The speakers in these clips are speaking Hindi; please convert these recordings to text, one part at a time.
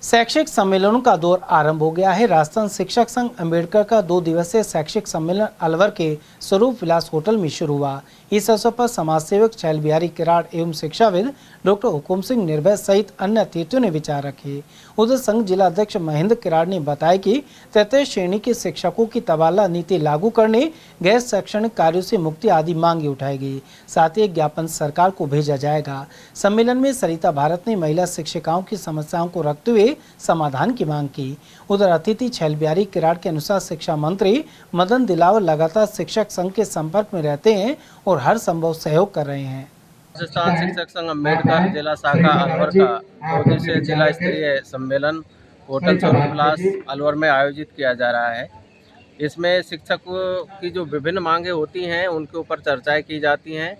शैक्षिक सम्मेलनों का दौर आरंभ हो गया है। राजस्थान शिक्षक संघ अम्बेडकर का 2 दिवसीय शैक्षिक सम्मेलन अलवर के स्वरूप विलास होटल में शुरू हुआ। इस अवसर पर समाज सेवक छैल बिहारी किराड़ एवं शिक्षाविद डॉक्टर हुकुम सिंह निर्भय सहित अन्य अतिथियों ने विचार रखे। उधर संघ जिला अध्यक्ष महेंद्र किराड़ ने बताया कि तृतीय श्रेणी के शिक्षकों की तबादला नीति लागू करने, गैर शैक्षणिक कार्यों से मुक्ति आदि मांगे उठाएगी। साथ ही एक ज्ञापन सरकार को भेजा जाएगा। सम्मेलन में सरिता भारत ने महिला शिक्षिकाओं की समस्याओं को रखते हुए समाधान की मांग की। उधर अतिथि छैल बिहारी किराड़ के अनुसार शिक्षा मंत्री मदन दिलावर लगातार शिक्षक संघ के संपर्क में रहते हैं और हर संभव सहयोग कर रहे हैं। राजस्थान शिक्षक संघ अम्बेडकर जिला शाखा अलवर का 2 दिवसीय जिला स्तरीय सम्मेलन होटल स्वरूप विलास अलवर में आयोजित किया जा रहा है। इसमें शिक्षकों की जो विभिन्न मांगे होती हैं उनके ऊपर चर्चाएं की जाती हैं।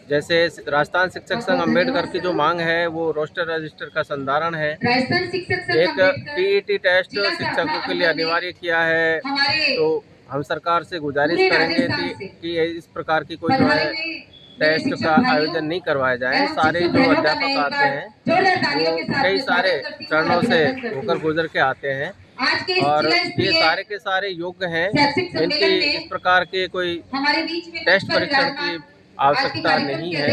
जैसे राजस्थान शिक्षक संघ अम्बेडकर की जो मांग है वो रोस्टर रजिस्टर का संधारण है। एक टीईटी टेस्ट शिक्षकों के लिए अनिवार्य किया है, तो हम सरकार से गुजारिश करेंगे कि इस प्रकार की कोई जो है टेस्ट का आयोजन नहीं करवाया जाए। सारे जो अध्यापक आते हैं वो कई सारे चरणों से होकर गुजर के आते हैं और ये सारे के सारे योग्य हैं। इनकी इस प्रकार के कोई टेस्ट परीक्षण की आवश्यकता नहीं है।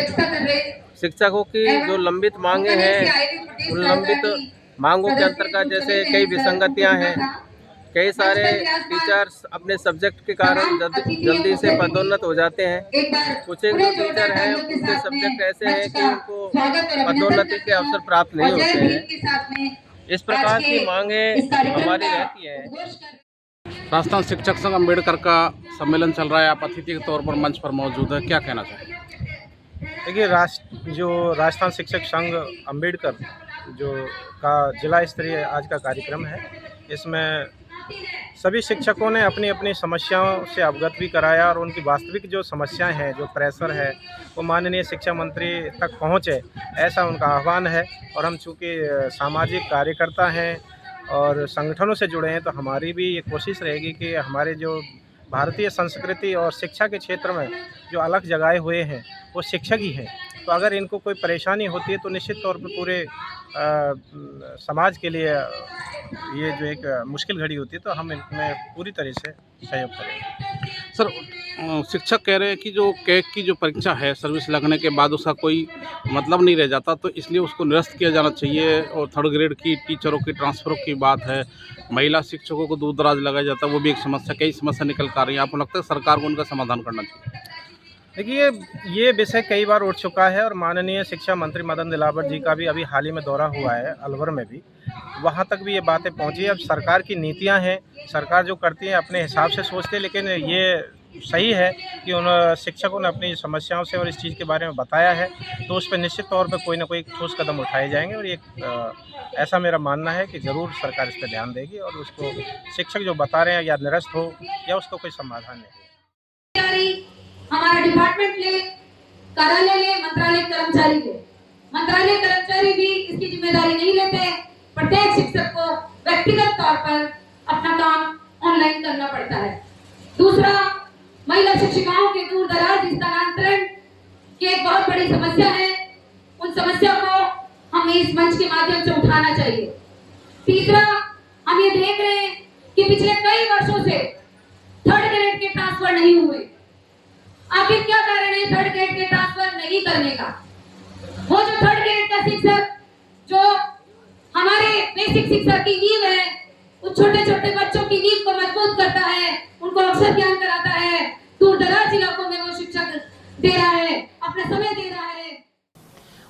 शिक्षकों की जो लंबित मांगे हैं उन लंबित मांगों के अंतर्गत जैसे कई विसंगतियां हैं। कई सारे टीचर्स अपने सब्जेक्ट के कारण जल्दी से पदोन्नत हो जाते हैं। कुछ एक जो टीचर हैं उनके सब्जेक्ट ऐसे हैं कि उनको पदोन्नति के अवसर प्राप्त नहीं होते हैं। इस प्रकार की मांगे हमारी रहती हैं। राजस्थान शिक्षक संघ अम्बेडकर का सम्मेलन चल रहा है, आप अतिथि के तौर पर मंच पर मौजूद है, क्या कहना चाहेंगे? देखिए, राजस्थान शिक्षक संघ अम्बेडकर जो का जिला स्तरीय आज का कार्यक्रम है, इसमें सभी शिक्षकों ने अपनी अपनी समस्याओं से अवगत भी कराया और उनकी वास्तविक जो समस्याएं हैं, जो प्रेशर है, वो माननीय शिक्षा मंत्री तक पहुंचे, ऐसा उनका आह्वान है। और हम चूँकि सामाजिक कार्यकर्ता हैं और संगठनों से जुड़े हैं, तो हमारी भी ये कोशिश रहेगी कि हमारे जो भारतीय संस्कृति और शिक्षा के क्षेत्र में जो अलग जगाए हुए हैं वो शिक्षक ही हैं। तो अगर इनको कोई परेशानी होती है तो निश्चित तौर पर पूरे समाज के लिए ये जो एक मुश्किल घड़ी होती है, तो हम इनमें पूरी तरह से सहयोग करेंगे। सर, शिक्षक कह रहे हैं कि जो कैट की जो परीक्षा है, सर्विस लगने के बाद उसका कोई मतलब नहीं रह जाता, तो इसलिए उसको निरस्त किया जाना चाहिए। और 3rd ग्रेड की टीचरों की ट्रांसफ़र की बात है, महिला शिक्षकों को दूर दराज लगाया जाता है, वो भी एक समस्या, कई समस्या निकल कर रही है। आपको लगता है सरकार को उनका समाधान करना चाहिए? देखिए, ये विषय कई बार उठ चुका है और माननीय शिक्षा मंत्री मदन दिलावर जी का भी अभी हाल ही में दौरा हुआ है अलवर में भी, वहाँ तक भी ये बातें पहुँची। अब सरकार की नीतियाँ हैं, सरकार जो करती है अपने हिसाब से सोचते हैं, लेकिन ये सही है कि उन शिक्षकों ने अपनी समस्याओं से और इस चीज़ के बारे में बताया है, तो उस पर निश्चित तौर पर कोई ना कोई ठोस कदम उठाए जाएंगे। और ये ऐसा मेरा मानना है कि ज़रूर सरकार इस पर ध्यान देगी और उसको शिक्षक जो बता रहे हैं या निरस्त हो या उसको कोई समाधान नहीं। हमारा डिपार्टमेंट ले, कार्यालय ले, मंत्रालय कर्मचारी भी इसकी जिम्मेदारी नहीं लेते। प्रत्येक शिक्षक को व्यक्तिगत तौर पर अपना काम ऑनलाइन करना पड़ता है। दूसरा, महिला शिक्षिकाओं के दूर दराज स्थानांतरण की एक बहुत बड़ी समस्या है। उन समस्या को हमें इस मंच के माध्यम से उठाना चाहिए। तीसरा, हम ये देख रहे हैं कि पिछले कई वर्षों से 3rd ग्रेड के ट्रांसफर नहीं हुए। आखिर क्या कारण है 3rd ग्रेड के ट्रांसफर नहीं करने का? वो जो 3rd ग्रेड का शिक्षक जो हमारे बेसिक शिक्षा की नींव है, उस छोटे छोटे बच्चों की नींव को मजबूत करता है, उनको अक्षर ज्ञान कराता है, दूर दराज इलाकों में वो शिक्षक दे रहा है, अपना समय दे रहा है।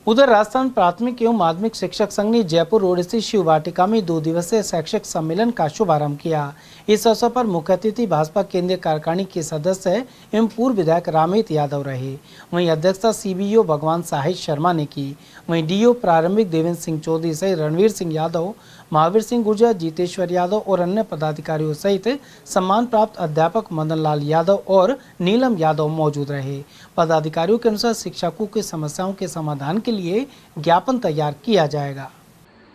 उधर राजस्थान प्राथमिक एवं माध्यमिक शिक्षक संघ ने जयपुर रोड स्थित शिव वाटिका में 2 दिवसीय शैक्षिक सम्मेलन का शुभारंभ किया। इस अवसर पर मुख्य अतिथि भाजपा केंद्रीय कार्यकारिणी के सदस्य एवं पूर्व विधायक रामहित यादव रहे। वहीं अध्यक्षता सीबीओ भगवान साहिब शर्मा ने की। वहीं डीओ प्रारंभिक देवेंद्र सिंह चौधरी सहित रणवीर सिंह यादव, महावीर सिंह गुर्जर, जीतेश्वर यादव और अन्य पदाधिकारियों सहित सम्मान प्राप्त अध्यापक मदन लाल यादव और नीलम यादव मौजूद रहे। पदाधिकारियों के अनुसार शिक्षकों की समस्याओं के समाधान के लिए ज्ञापन तैयार किया जाएगा।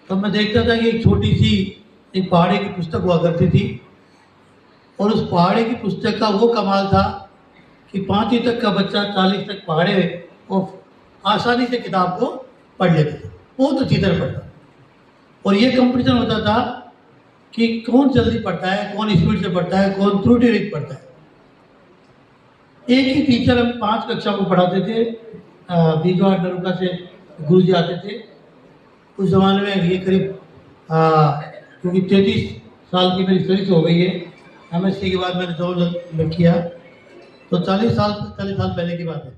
तो मैं देखता था कि एक छोटी सी एक पहाड़ी की पुस्तक हुआ करती थी और उस पहाड़ी की पुस्तक का वो कमाल था कि 5वीं तक का बच्चा 40 तक पहाड़े और आसानी से किताब को पढ़ लेते थे, बहुत अच्छी तरह पढ़ता। और ये कंपटीशन होता था कि कौन जल्दी पढ़ता है, कौन स्पीड से पढ़ता है, कौन त्रुटि रहित पढ़ता है। एक ही टीचर हम 5 कक्षा को पढ़ाते थे। बीजवाड़ नरुका से गुरुजी आते थे। उस ज़माने में ये करीब क्योंकि 33 साल की मेरी सर्विस हो गई है, MSc के बाद मैंने जॉब किया, तो 40 साल पहले की बात है।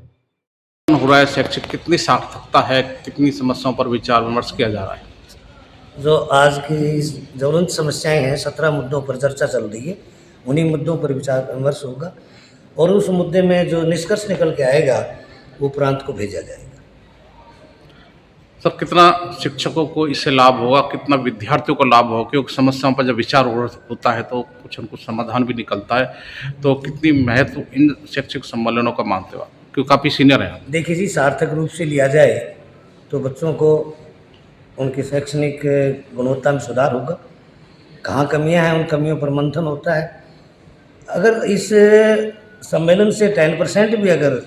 हो रहा है शैक्षिक कितनी सार्थकता है, कितनी समस्याओं पर विचार विमर्श किया जा रहा है? जो आज की ज्वलंत समस्याएं हैं, 17 मुद्दों पर चर्चा चल रही है, उन्हीं मुद्दों पर विचार विमर्श होगा और उस मुद्दे में जो निष्कर्ष निकल के आएगा वो प्रांत को भेजा जाएगा। सर, कितना शिक्षकों को इससे लाभ होगा, कितना विद्यार्थियों को लाभ होगा? क्योंकि समस्याओं पर जब विचार होता है तो कुछ न कुछ समाधान भी निकलता है, तो कितनी महत्व इन शैक्षिक सम्मेलनों का मानते हो आप, क्योंकि काफ़ी सीनियर हैं आप? देखिए जी, सार्थक रूप से लिया जाए तो बच्चों को उनकी शैक्षणिक गुणवत्ता में सुधार होगा। कहाँ कमियां हैं, उन कमियों पर मंथन होता है। अगर इस सम्मेलन से 10% भी अगर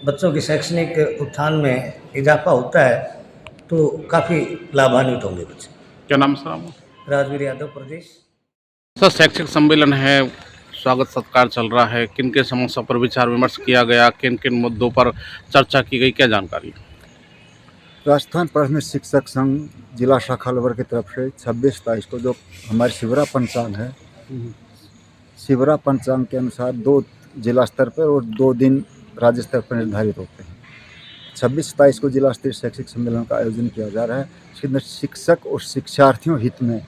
बच्चों के शैक्षणिक उत्थान में इजाफा होता है तो काफ़ी लाभान्वित होंगे बच्चे। क्या नाम सर आपका? राजवीर यादव, प्रदेश। सर, शैक्षिक सम्मेलन है, स्वागत सत्कार चल रहा है, किन किन समस्याओं पर विचार विमर्श किया गया, किन किन मुद्दों पर चर्चा की गई, क्या जानकारी? राजस्थान प्राथमिक शिक्षक संघ जिला शाखा अलवर की तरफ से 26 को जो हमारी शिवरा पंचांग है, शिवरा पंचांग के अनुसार 2 जिला स्तर पर और 2 दिन राज्य स्तर पर निर्धारित होते हैं। 26 को जिला स्तरीय शैक्षिक सम्मेलन का आयोजन किया जा रहा है। इसके अंदर शिक्षक और शिक्षार्थियों हित में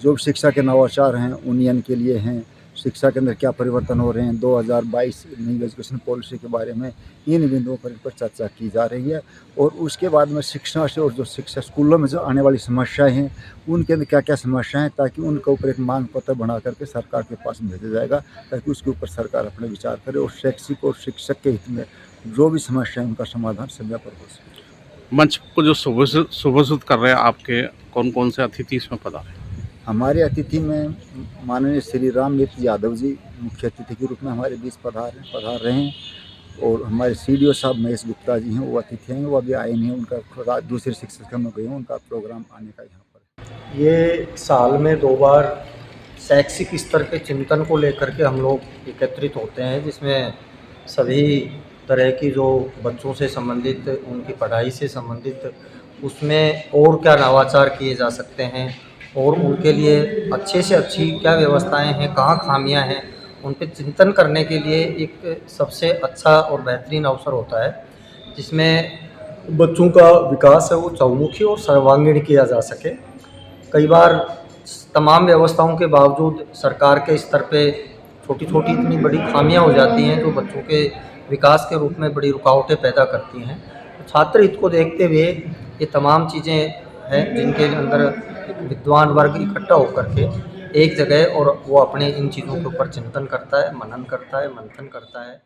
जो शिक्षा के नवाचार हैं, उन्नयन के लिए हैं, शिक्षा के अंदर क्या परिवर्तन हो रहे हैं, 2022 न्यू एजुकेशन पॉलिसी के बारे में इन बिंदुओं पर चर्चा की जा रही है। और उसके बाद में शिक्षा से और जो शिक्षा स्कूलों में जो आने वाली समस्याएं हैं, उनके अंदर क्या क्या समस्याएं हैं, ताकि उनके ऊपर एक मांग पत्र बना करके सरकार के पास भेजा जाएगा, ताकि उसके ऊपर सरकार अपने विचार करे और शैक्षिक और शिक्षक के हित में जो भी समस्याएं उनका समाधान समय पर हो सके। मंच को जो शुभसूत कर रहे हैं आपके, कौन कौन से अतिथि इसमें पधारे? हमारे अतिथि में माननीय श्री राममित्र यादव जी मुख्य अतिथि के रूप में हमारे बीच पधार रहे हैं। और हमारे CDO साहब महेश गुप्ता जी हैं, वो अतिथि हैं, वो अभी आए नहीं हैं, उनका दूसरे शिक्षक में गए हैं, उनका प्रोग्राम आने का यहाँ पर। ये साल में 2 बार शैक्षिक स्तर के चिंतन को लेकर के हम लोग एकत्रित होते हैं, जिसमें सभी तरह की जो बच्चों से संबंधित, उनकी पढ़ाई से संबंधित, उसमें और क्या नवाचार किए जा सकते हैं और उनके लिए अच्छे से अच्छी क्या व्यवस्थाएं हैं, कहाँ खामियां हैं, उन पर चिंतन करने के लिए एक सबसे अच्छा और बेहतरीन अवसर होता है, जिसमें बच्चों का विकास है वो चहुमुखी और सर्वांगीण किया जा सके। कई बार तमाम व्यवस्थाओं के बावजूद सरकार के स्तर पे छोटी छोटी इतनी बड़ी खामियां हो जाती हैं जो बच्चों के विकास के रूप में बड़ी रुकावटें पैदा करती हैं। छात्र हित को देखते हुए ये तमाम चीज़ें हैं जिनके अंदर विद्वान वर्ग इकट्ठा होकर के एक जगह और वो अपने इन चीज़ों के ऊपर चिंतन करता है, मनन करता है, मंथन करता है।